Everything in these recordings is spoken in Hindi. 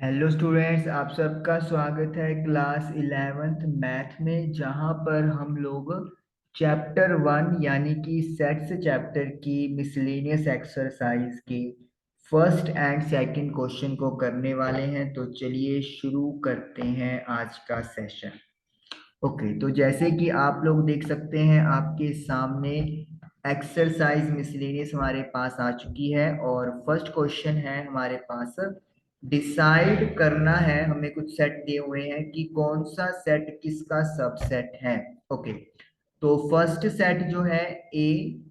हेलो स्टूडेंट्स, आप सबका स्वागत है क्लास 11th मैथ में, जहां पर हम लोग चैप्टर 1 यानी कि सेट्स चैप्टर की मिसलेनियस एक्सरसाइज के फर्स्ट एंड सेकंड क्वेश्चन को करने वाले हैं। तो चलिए शुरू करते हैं आज का सेशन। ओके, तो जैसे कि आप लोग देख सकते हैं आपके सामने एक्सरसाइज मिसलेनियस हमारे पास आ चुकी है और फर्स्ट क्वेश्चन है हमारे पास। डिसाइड करना है, हमें कुछ सेट दिए हुए हैं कि कौन सा सेट किसका सबसेट है। ओके, तो फर्स्ट सेट जो है ए,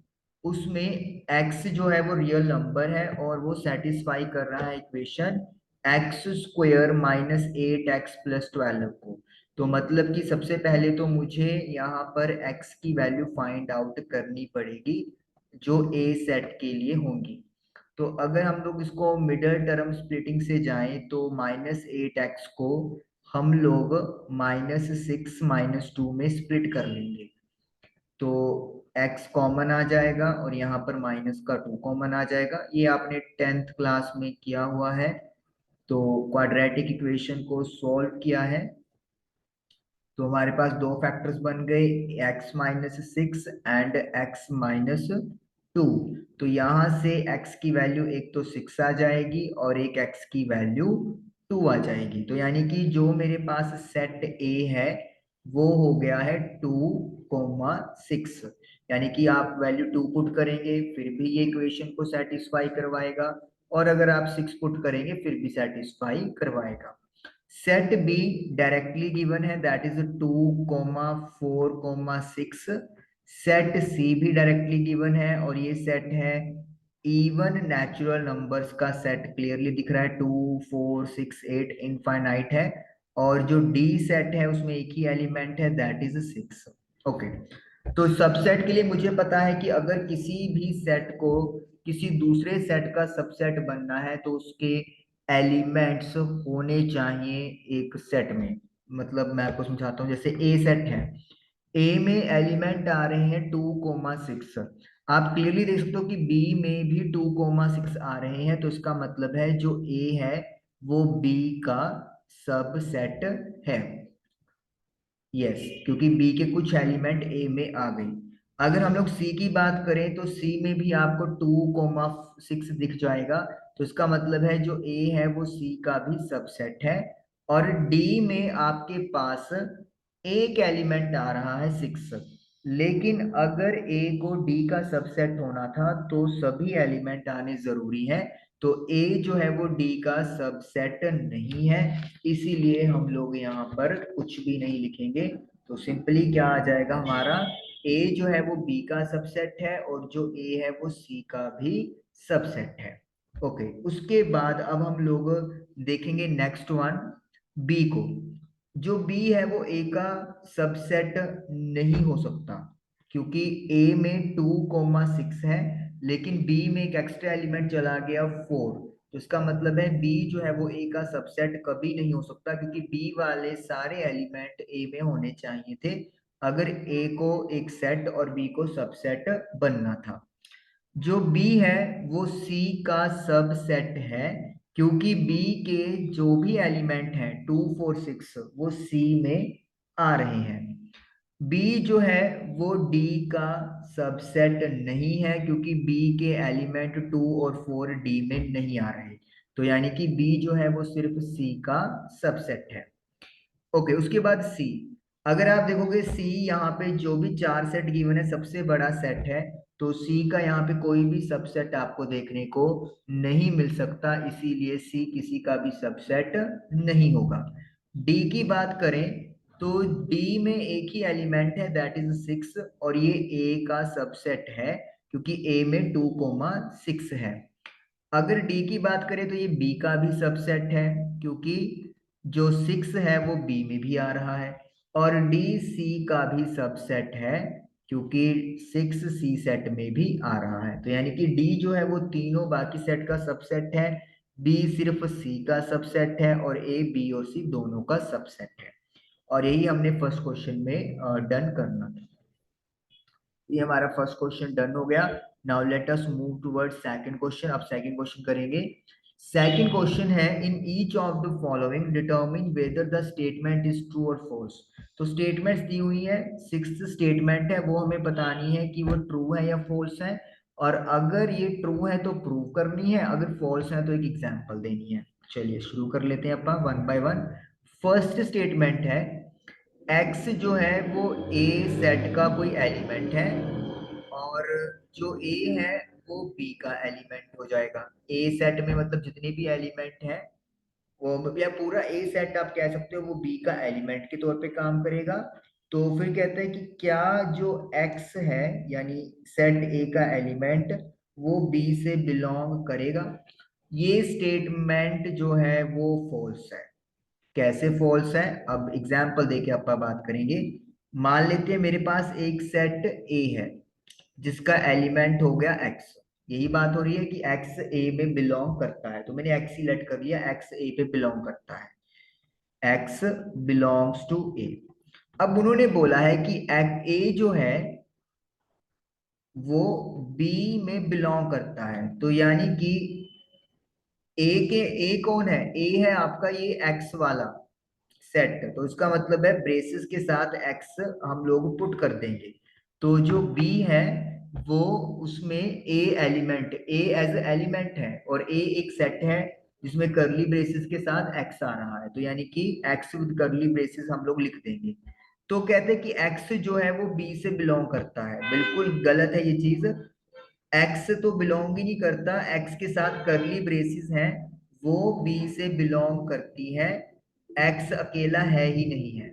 उसमें एक्स जो है वो रियल नंबर है और वो सेटिस्फाई कर रहा है equation x square minus 8x+12 को। तो मतलब कि सबसे पहले तो मुझे यहाँ पर x की वैल्यू फाइंड आउट करनी पड़ेगी जो ए सेट के लिए होंगी। तो अगर हम लोग इसको मिडल टर्म स्प्लिटिंग से जाएं तो -8x को हम लोग -6 - 2 में स्प्लिट कर लेंगे। तो x कॉमन आ जाएगा और यहाँ पर माइनस का 2 कॉमन आ जाएगा। ये आपने 10th क्लास में किया हुआ है। तो क्वाड्रेटिक इक्वेशन को सॉल्व किया है तो हमारे पास दो फैक्टर्स बन गए, x-6 एंड x-2। तो यहाँ से x की वैल्यू एक तो 6 आ जाएगी और एक x की वैल्यू 2 आ जाएगी। तो यानी कि जो मेरे पास सेट A है वो हो गया है 2, 6। यानी कि आप वैल्यू 2 पुट करेंगे फिर भी ये इक्वेशन को सेटिस्फाई करवाएगा, और अगर आप 6 पुट करेंगे फिर भी सेटिस्फाई करवाएगा। सेट बी डायरेक्टली गिवन है, दैट इज 2, 4, 6। सेट सी भी डायरेक्टली गिवन है और ये सेट है इवन नेचुरल नंबर्स का सेट, क्लियरली दिख रहा है 2, 4, 6, 8 इनफाइनाइट है। और जो डी सेट है उसमें एक ही एलिमेंट है, दैट इज 6। ओके, तो सबसेट के लिए मुझे पता है कि अगर किसी भी सेट को किसी दूसरे सेट का सबसेट बनना है तो उसके एलिमेंट्स होने चाहिए एक सेट में। मतलब मैं आपको समझाता हूँ, जैसे ए सेट है, ए में एलिमेंट आ रहे हैं 2, 6। आप क्लियरली देख सकते हो कि बी में भी 2, 6 आ रहे हैं, तो इसका मतलब है जो ए है वो बी का सब सेट है। यस, क्योंकि बी के कुछ एलिमेंट ए में आ गई। अगर हम लोग सी की बात करें तो सी में भी आपको 2, 6 दिख जाएगा, तो इसका मतलब है जो ए है वो सी का भी सबसेट है। और डी में आपके पास एक एलिमेंट आ रहा है 6, लेकिन अगर ए को डी का सबसेट होना था तो सभी एलिमेंट आने जरूरी है। तो ए जो है वो डी का सबसेट नहीं है, इसीलिए हम लोग यहाँ पर कुछ भी नहीं लिखेंगे। तो सिंपली क्या आ जाएगा हमारा, ए जो है वो बी का सबसेट है और जो ए है वो सी का भी सबसेट है। ओके, उसके बाद अब हम लोग देखेंगे नेक्स्ट वन, बी को। जो बी है वो ए का सबसेट नहीं हो सकता, क्योंकि ए में 2, 6 है लेकिन बी में एक एक्स्ट्रा एलिमेंट चला गया 4। तो इसका मतलब है बी जो है वो ए का सबसेट कभी नहीं हो सकता, क्योंकि बी वाले सारे एलिमेंट ए में होने चाहिए थे अगर ए को एक सेट और बी को सबसेट बनना था। जो बी है वो सी का सबसेट है, क्योंकि बी के जो भी एलिमेंट हैं 2, 4, 6 वो सी में आ रहे हैं। बी जो है वो डी का सबसेट नहीं है, क्योंकि बी के एलिमेंट 2 और 4 डी में नहीं आ रहे। तो यानी कि बी जो है वो सिर्फ सी का सबसेट है। ओके, उसके बाद सी। अगर आप देखोगे सी यहाँ पे जो भी चार सेट गिवन है सबसे बड़ा सेट है, तो सी का यहाँ पे कोई भी सबसेट आपको देखने को नहीं मिल सकता, इसीलिए सी किसी का भी सबसेट नहीं होगा। डी की बात करें तो डी में एक ही एलिमेंट है, दैट इज 6, और ये ए का सबसेट है क्योंकि ए में 2, 6 है। अगर डी की बात करें तो ये बी का भी सबसेट है, क्योंकि जो 6 है वो बी में भी आ रहा है। और डी सी का भी सबसेट है, क्योंकि 6 सी सेट में भी आ रहा है। तो यानी कि डी जो है वो तीनों बाकी सेट का सबसेट है, बी सिर्फ सी का सबसेट है और ए बी और सी दोनों का सबसेट है। और यही हमने फर्स्ट क्वेश्चन में डन करना था। ये हमारा फर्स्ट क्वेश्चन डन हो गया। Now let us move towards second question. अब सेकंड क्वेश्चन करेंगे। सेकंड क्वेश्चन है, in each of the following determine whether the statement is true और फॉल्स। तो स्टेटमेंट्स दी हुई है, सिक्स्थ स्टेटमेंट है, वो हमें बतानी है कि वो ट्रू है या फॉल्स है, और अगर ये ट्रू है तो प्रूव करनी है, अगर फॉल्स है तो एक एग्जांपल देनी है। चलिए शुरू कर लेते हैं अपन one by one. First statement है, एक्स जो है वो ए सेट का कोई एलिमेंट है, और जो ए है वो बी का एलिमेंट हो जाएगा। ए सेट में मतलब जितने भी एलिमेंट हैं, वो या पूरा ए सेट आप कह सकते हो, वो बी का एलिमेंट के तौर पे काम करेगा। तो फिर कहते हैं कि क्या जो एक्स है यानी सेट ए का एलिमेंट वो बी से बिलोंग करेगा। ये स्टेटमेंट जो है वो फॉल्स है। कैसे फॉल्स है, अब एग्जाम्पल देके अपन बात करेंगे। मान लेते हैं मेरे पास एक सेट ए है जिसका एलिमेंट हो गया एक्स। यही बात हो रही है कि एक्स ए में बिलोंग करता है, तो मैंने एक्स सिलेक्ट कर लिया, एक्स ए पे बिलोंग करता है, एक्स बिलोंग्स टू ए। अब उन्होंने बोला है कि ए जो है वो बी में बिलोंग करता है, तो यानी कि ए कौन है, ए है आपका ये एक्स वाला सेट, तो इसका मतलब है ब्रेसेस के साथ एक्स हम लोग पुट कर देंगे। तो जो बी है वो उसमें ए एलिमेंट, ए एज एलिमेंट है, और ए एक सेट है जिसमें करली ब्रेसेस के साथ एक्स आ रहा है, तो यानी कि एक्स विद करली ब्रेसेस हम लोग लिख देंगे। तो कहते हैं कि एक्स जो है वो बी से बिलोंग करता है। बिल्कुल गलत है ये चीज। एक्स तो बिलोंग ही नहीं करता, एक्स के साथ करली ब्रेसेस हैं, वो बी से बिलोंग करती है, एक्स अकेला है ही नहीं है।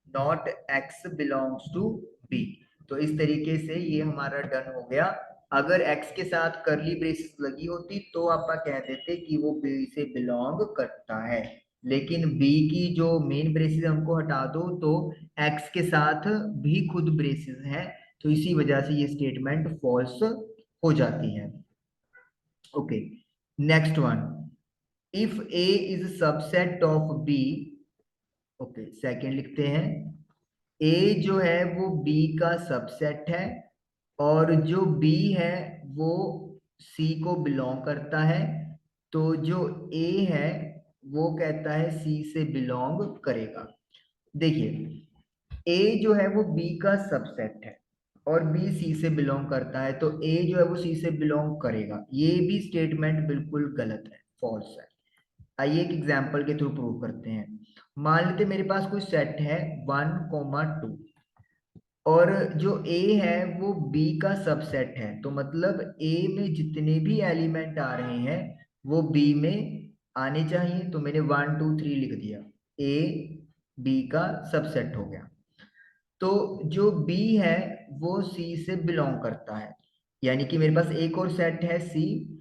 Not x belongs to b. तो इस तरीके से ये हमारा डन हो गया। अगर एक्स के साथ करली ब्रेसेस लगी होती तो आप कह देते कि वो बी से बिलोंग करता है, लेकिन बी की जो मेन ब्रेसेस हमको हटा दो तो एक्स के साथ भी खुद ब्रेसेस हैं, तो इसी वजह से ये स्टेटमेंट फॉल्स हो जाती है। Okay, next one, if a is subset of b. Okay, second लिखते हैं, ए जो है वो बी का सबसेट है, और जो बी है वो सी को बिलोंग करता है, तो जो ए है वो कहता है सी से बिलोंग करेगा। देखिए, ए जो है वो बी का सबसेट है और बी सी से बिलोंग करता है, तो ए जो है वो सी से बिलोंग करेगा, ये भी स्टेटमेंट बिल्कुल गलत है, फॉल्स है। आइए एक एग्जाम्पल के थ्रू प्रूव करते हैं। मान लेते मेरे पास कोई सेट है 1, 2, और जो ए है वो बी का सबसेट है, तो मतलब ए में जितने भी एलिमेंट आ रहे हैं वो बी में आने चाहिए, तो मैंने 1, 2, 3 लिख दिया, ए बी का सबसेट हो गया। तो जो बी है वो सी से बिलोंग करता है, यानी कि मेरे पास एक और सेट है सी,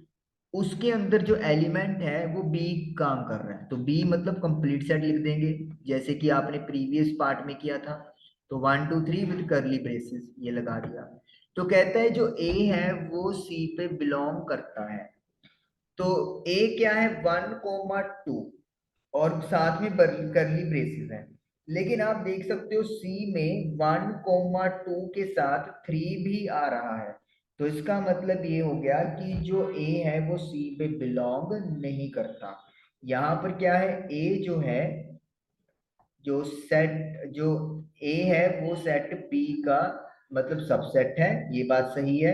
उसके अंदर जो एलिमेंट है वो बी काम कर रहा है, तो बी मतलब कंप्लीट सेट लिख देंगे, जैसे कि आपने प्रीवियस पार्ट में किया था। तो 1, 2, 3 विद करली ब्रेसेस ये लगा दिया। तो कहता है जो ए है वो सी पे बिलोंग करता है, तो ए क्या है 1, 2 और साथ में करली ब्रेसेस है। लेकिन आप देख सकते हो सी में 1, 2 के साथ 3 भी आ रहा है, तो इसका मतलब ये हो गया कि जो ए है वो सी पे बिलोंग नहीं करता। यहाँ पर क्या है, ए जो है, जो सेट जो ए है वो सेट बी का मतलब सबसेट है, ये बात सही है।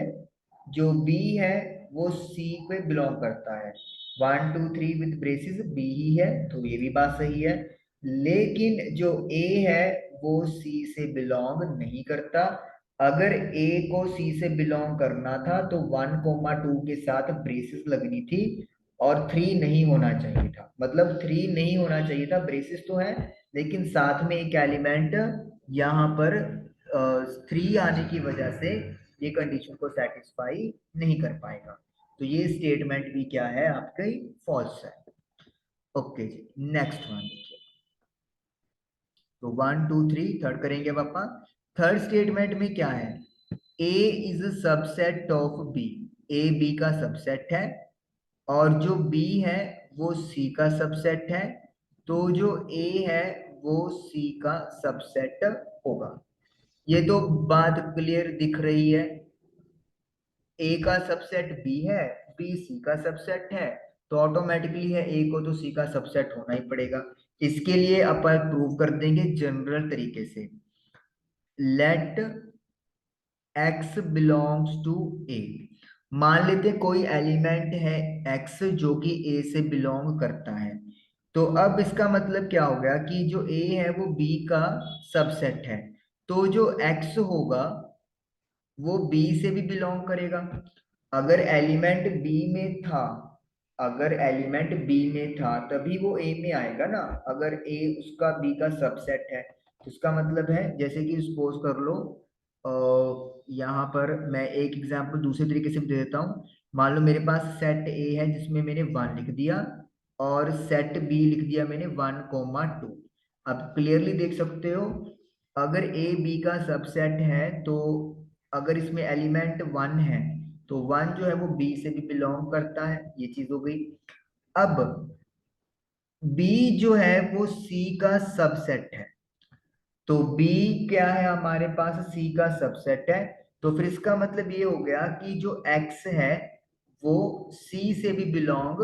जो बी है वो सी पे बिलोंग करता है, 1, 2, 3 विद ब्रेसिस बी ही है, तो ये भी बात सही है। लेकिन जो ए है वो सी से बिलोंग नहीं करता। अगर ए को सी से बिलोंग करना था तो 1, 2 के साथ ब्रेसिस लगनी थी, और 3 नहीं होना चाहिए था, मतलब 3 नहीं होना चाहिए था, ब्रेसिस तो है लेकिन साथ में एक एलिमेंट यहाँ पर 3 आने की वजह से ये कंडीशन को सेटिस्फाई नहीं कर पाएगा, तो ये स्टेटमेंट भी क्या है आपकी फॉल्स है। ओके जी, नेक्स्ट वन देखिए। तो 1, 2, 3 थर्ड करेंगे पापा। थर्ड स्टेटमेंट में क्या है, A is subset of B, A B का सबसेट है, और जो बी है वो सी का सबसेट है, तो जो ए है वो सी का सबसेट होगा। ये तो बात क्लियर दिख रही है, ए का सबसेट बी है, बी सी का सबसेट है, तो ऑटोमेटिकली है ए को तो सी का सबसेट होना ही पड़ेगा। इसके लिए अपन प्रूव कर देंगे जनरल तरीके से। लेट x बिलोंग्स टू ए। मान लेते हैं कोई एलिमेंट है x जो कि a से बिलोंग करता है। तो अब इसका मतलब क्या हो गया कि जो a है वो b का सबसेट है। तो जो x होगा वो बी से भी बिलोंग करेगा। अगर एलिमेंट बी में था, अगर एलिमेंट बी में था तभी वो ए में आएगा ना। अगर ए उसका बी का सबसेट है तो इसका मतलब है, जैसे कि सपोज कर लो, यहाँ पर मैं एक एग्जांपल दूसरे तरीके से भी दे देता हूँ। मान लो मेरे पास सेट ए है जिसमें मैंने 1 लिख दिया, और सेट बी लिख दिया मैंने 1,2। अब क्लियरली देख सकते हो, अगर ए बी का सबसेट है तो अगर इसमें एलिमेंट 1 है तो 1 जो है वो बी से भी बिलोंग करता है, ये चीज हो गई। अब बी जो है वो सी का सबसेट है, तो बी क्या है हमारे पास, सी का सबसेट है। तो फिर इसका मतलब ये हो गया कि जो एक्स है वो सी से भी बिलोंग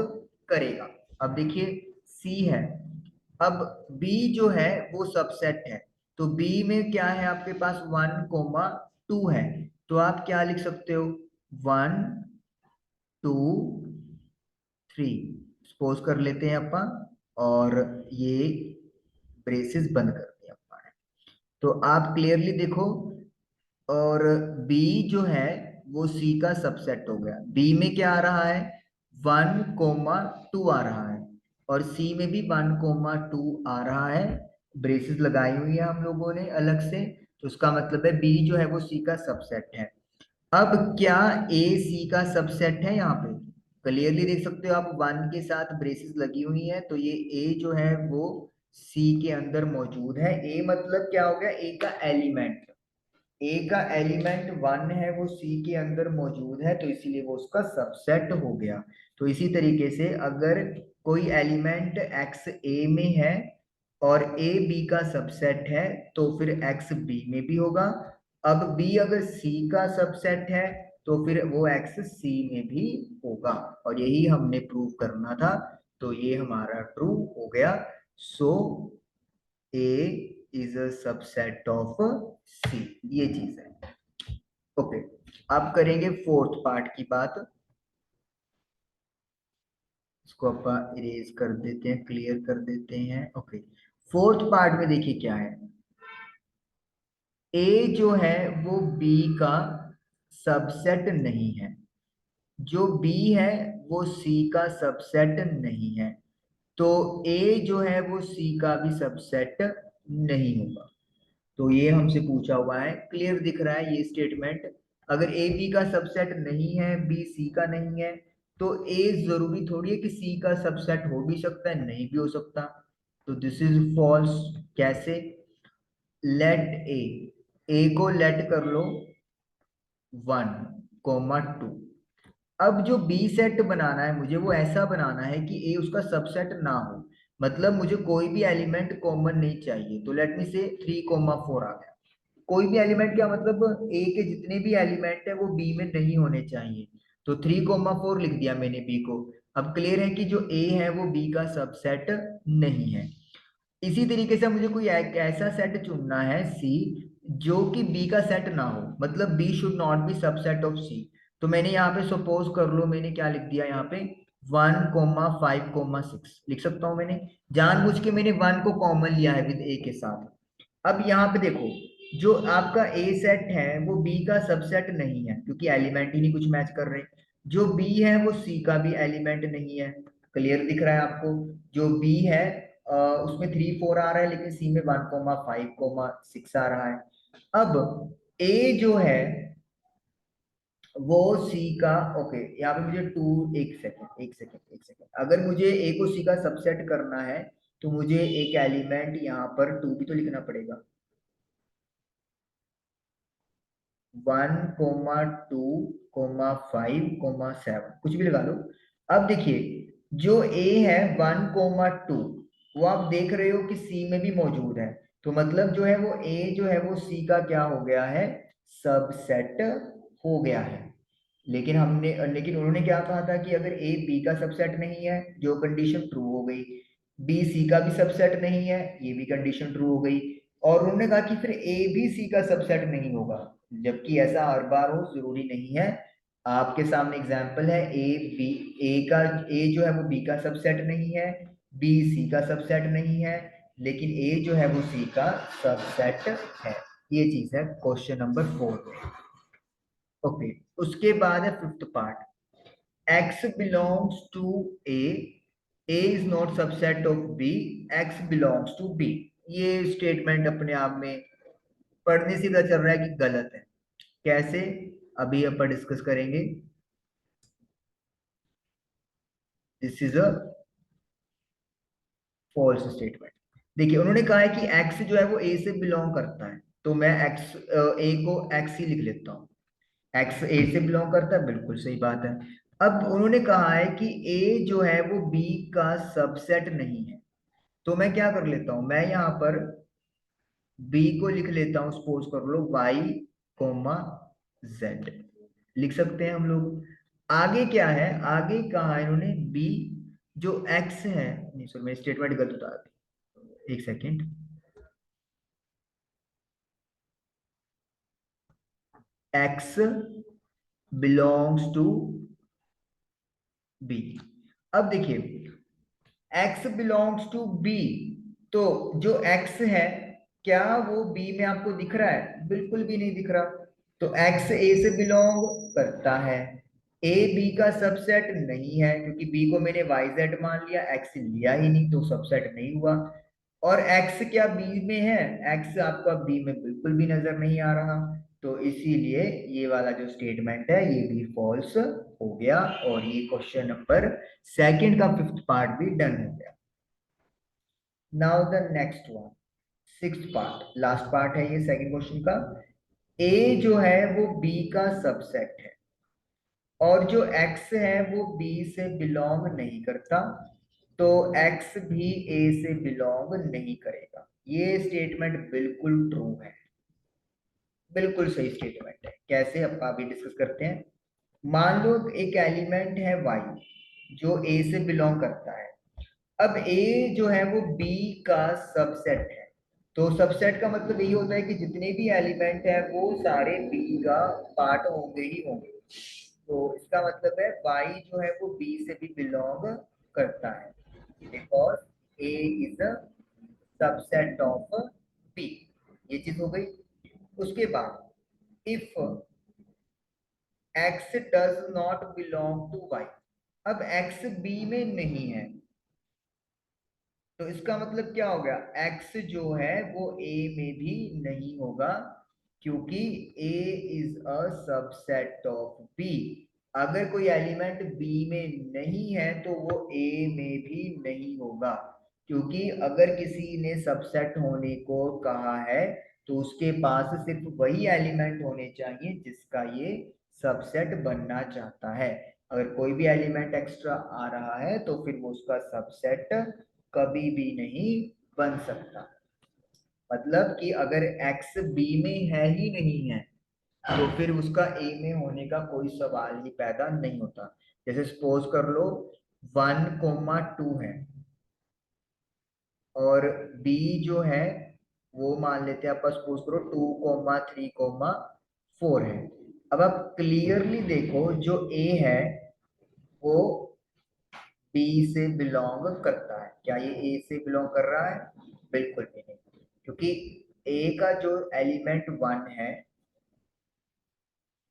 करेगा। अब देखिए सी है, अब बी जो है वो सबसेट है, तो बी में क्या है आपके पास 1,2 है। तो आप क्या लिख सकते हो, 1, 2, 3 सपोज कर लेते हैं अपन, और ये ब्रेसेस बंद कर दिया अपन। तो आप क्लियरली देखो, और B जो है वो C का सबसेट हो गया। B में क्या आ रहा है, 1,2 आ रहा है, और C में भी 1,2 आ रहा है। ब्रेसेस लगाई हुई है हम लोगों ने अलग से, तो उसका मतलब है B जो है वो C का सबसेट है। अब क्या A C का सबसेट है, यहाँ पे क्लियरली देख सकते हो आप, 1 के साथ ब्रेसेस लगी हुई है, तो ये A जो है वो C के अंदर मौजूद है। A मतलब क्या हो गया, A का एलिमेंट, ए का एलिमेंट 1 है वो सी के अंदर मौजूद है, तो इसीलिए वो उसका सबसेट हो गया। तो इसी तरीके से अगर कोई एलिमेंट एक्स ए में है और ए बी का सबसेट है तो फिर एक्स बी में भी होगा। अब बी अगर सी का सबसेट है तो फिर वो एक्स सी में भी होगा, और यही हमने प्रूव करना था। तो ये हमारा ट्रू हो गया। सो A is a subset of C, ये चीज है। ओके, अब करेंगे फोर्थ पार्ट की बात। इसको अपन इरेज कर देते हैं, क्लियर कर देते हैं। ओके, फोर्थ पार्ट में देखिए क्या है, A जो है वो B का सबसेट नहीं है, जो B है वो C का सबसेट नहीं है, तो A जो है वो C का भी सबसेट नहीं होगा। तो ये हमसे पूछा हुआ है, क्लियर दिख रहा है ये स्टेटमेंट। अगर ए बी का सबसेट नहीं है, बी सी का नहीं है, तो ए जरूरी थोड़ी है कि सी का सबसेट हो भी सकता है, नहीं भी हो सकता। तो दिस इज फॉल्स। कैसे, लेट ए को लेट कर लो 1,2। अब जो बी सेट बनाना है मुझे, वो ऐसा बनाना है कि ए उसका सबसेट ना हो, मतलब मुझे कोई भी एलिमेंट कॉमन नहीं चाहिए। तो लेट मी से 3,4 आ गया। कोई भी एलिमेंट क्या मतलब, ए के जितने भी एलिमेंट है वो बी में नहीं होने चाहिए, तो 3,4 लिख दिया मैंने बी को। अब क्लियर है कि जो ए है वो बी का सबसेट नहीं है। इसी तरीके से मुझे कोई ऐसा सेट चुनना है सी जो कि बी का सेट ना हो, मतलब B should not be subset of C. तो मैंने यहाँ पे सपोज कर लो, मैंने क्या लिख दिया यहाँ पे, 1,5,6 लिख सकता हूँ मैंने। जानबूझ के मैंने 1 को कॉमन लिया है विद ए के साथ। अब यहाँ पे देखो, जो आपका ए सेट है वो बी का सबसेट नहीं है, क्योंकि एलिमेंट ही नहीं कुछ मैच कर रहे। जो बी है वो सी का भी एलिमेंट नहीं है। क्लियर दिख रहा है आपको, जो बी है उसमें 3,4 आ रहा है, लेकिन सी में 1,5,6 आ रहा है। अब ए जो है वो सी का, ओके यहाँ पे मुझे टू, एक सेकेंड, अगर मुझे ए को सी का सबसेट करना है तो मुझे एक एलिमेंट यहाँ पर 2 भी तो लिखना पड़ेगा। 1,2,5,7 कुछ भी लगा लो। अब देखिए, जो ए है 1,2, वो आप देख रहे हो कि सी में भी मौजूद है, तो मतलब जो है वो ए जो है वो सी का क्या हो गया है, सबसेट हो गया है। लेकिन उन्होंने क्या कहा था कि अगर ए बी का सबसेट नहीं है, जो कंडीशन ट्रू हो गई, बी सी का भी सबसेट नहीं है, ये भी कंडीशन ट्रू हो गई, और उन्होंने कहा कि फिर ए भी सी का सबसेट नहीं होगा, जबकि ऐसा हर बार हो जरूरी नहीं है। आपके सामने एग्जाम्पल है, ए बी, ए का, ए जो है वो बी का सबसेट नहीं है, बी सी का सबसेट नहीं है, लेकिन ए जो है वो सी का सबसेट है। ये चीज है क्वेश्चन नंबर 4 में। ओके, उसके बाद है fifth part, x belongs to a is not subset of b, x belongs to b। ये स्टेटमेंट अपने आप में पढ़ने से पता चल रहा है कि गलत है। कैसे, अभी अपन डिस्कस करेंगे। This is a false statement. देखिए उन्होंने कहा है कि x जो है वो a से बिलोंग करता है, तो मैं x, a को x ही लिख लेता हूँ। एक्स ए से बिलोंग करता है, बिल्कुल सही बात है। अब उन्होंने कहा है कि ए जो है वो बी का सबसेट नहीं है, तो मैं क्या कर लेता हूं, मैं यहाँ पर बी को लिख लेता हूं, सपोज कर लो वाई कोमा जेड, लिख सकते हैं हम लोग। आगे क्या है, आगे कहा है इन्होंने बी जो एक्स है, नहीं सॉरी मैं स्टेटमेंट गलत बता दी, एक second. X belongs to b. अब देखिए x बिलोंग्स टू b, तो जो x है क्या वो b में आपको दिख रहा है? बिल्कुल भी नहीं दिख रहा। तो x a से बिलोंग करता है, a b का सबसेट नहीं है, क्योंकि b को मैंने yz मान लिया, x लिया ही नहीं तो सबसेट नहीं हुआ। और x क्या b में है? x आपका b में बिल्कुल भी नजर नहीं आ रहा, तो इसीलिए ये वाला जो स्टेटमेंट है ये भी फॉल्स हो गया, और ये क्वेश्चन नंबर सेकंड का फिफ्थ पार्ट भी डन हो गया। Now the next one, sixth part, last part है ये सेकंड क्वेश्चन का। ए जो है वो बी का सबसेट है, और जो x है वो b से बिलोंग नहीं करता, तो x भी a से बिलोंग नहीं करेगा। ये स्टेटमेंट बिल्कुल ट्रू है, बिल्कुल सही स्टेटमेंट है। कैसे, अब अभी डिस्कस करते हैं। मान लो एक एलिमेंट है y जो a से बिलोंग करता है। अब a जो है वो b का सबसेट है, तो सबसेट का मतलब यही होता है कि जितने भी एलिमेंट है वो सारे b का पार्ट होंगे ही होंगे। तो इसका मतलब है y जो है वो b से भी बिलोंग करता है, because a is a subset of b। ये चीज हो गई। उसके बाद if x does not belong to y, अब x b में नहीं है, तो इसका मतलब क्या हो गया, x जो है वो a में भी नहीं होगा, क्योंकि a is a subset of b। अगर कोई एलिमेंट b में नहीं है तो वो a में भी नहीं होगा, क्योंकि अगर किसी ने सबसेट होने को कहा है तो उसके पास सिर्फ वही एलिमेंट होने चाहिए जिसका ये सबसेट बनना चाहता है। अगर कोई भी एलिमेंट एक्स्ट्रा आ रहा है तो फिर वो उसका सबसेट कभी भी नहीं बन सकता। मतलब कि अगर x b में है ही नहीं है तो फिर उसका a में होने का कोई सवाल ही पैदा नहीं होता। जैसे सपोज कर लो 1,2 है, और b जो है वो मान लेते हैं, आप सपोज करो 2,3,4 है। अब आप क्लियरली देखो जो a है वो बी से बिलोंग करता है, क्या ये ए से बिलोंग कर रहा है? बिल्कुल भी नहीं, क्योंकि ए का जो एलिमेंट वन है,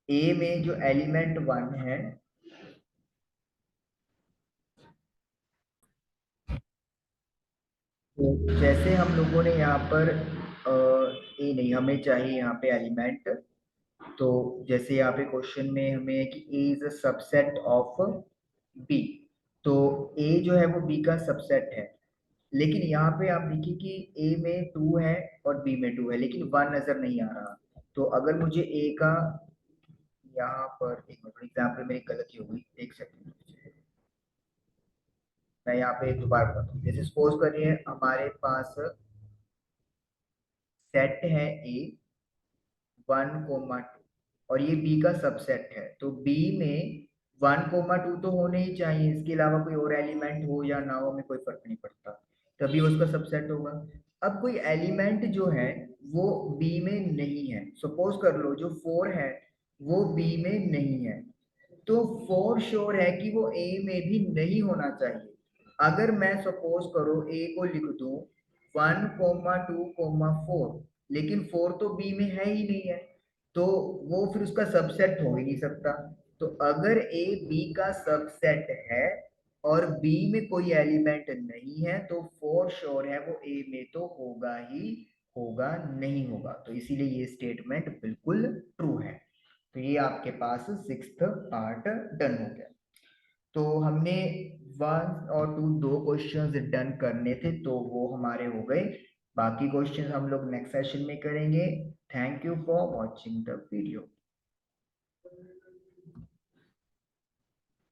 ए में जो एलिमेंट वन है, तो जैसे हम लोगों ने यहाँ पर ए नहीं, हमें चाहिए यहाँ पे एलिमेंट, तो जैसे यहाँ पे क्वेश्चन में हमें है कि A is a subset of B, तो ए जो है वो बी का सबसेट है। लेकिन यहाँ पे आप देखिए कि ए में 2 है और बी में 2 है, लेकिन 1 नजर नहीं आ रहा। तो अगर मुझे ए का, यहाँ पर एक मिनट, एग्जाम्पल मेरी गलती हो गई, एक सेकंड, मैं यहाँ पे दोबारा बताता हूँ। जैसे सपोज करिए हमारे पास सेट है ए 1,2, और ये बी का सबसेट है, तो बी में 1,2 तो होने ही चाहिए, इसके अलावा कोई और एलिमेंट हो या ना हो हमें कोई फर्क नहीं पड़ता, तभी उसका सबसेट होगा। अब कोई एलिमेंट जो है वो बी में नहीं है, सपोज कर लो जो 4 है वो बी में नहीं है, तो फॉर श्योर है कि वो ए में भी नहीं होना चाहिए। अगर मैं सपोज करो ए को लिख दूं 1,2,4, लेकिन 4 तो बी में है ही नहीं है, तो वो फिर उसका सबसेट हो ही नहीं सकता। तो अगर ए बी का सबसेट है और बी में कोई एलिमेंट नहीं है, तो फॉर श्योर है वो ए में तो होगा ही होगा, नहीं होगा, तो इसीलिए ये स्टेटमेंट बिल्कुल ट्रू है। तो ये आपके पास सिक्स्थ पार्ट डन हो गया। तो हमने 1 और 2 दो क्वेश्चंस डन करने थे, तो वो हमारे हो गए। बाकी क्वेश्चंस हम लोग नेक्स्ट सेशन में करेंगे। Thank you for watching the video.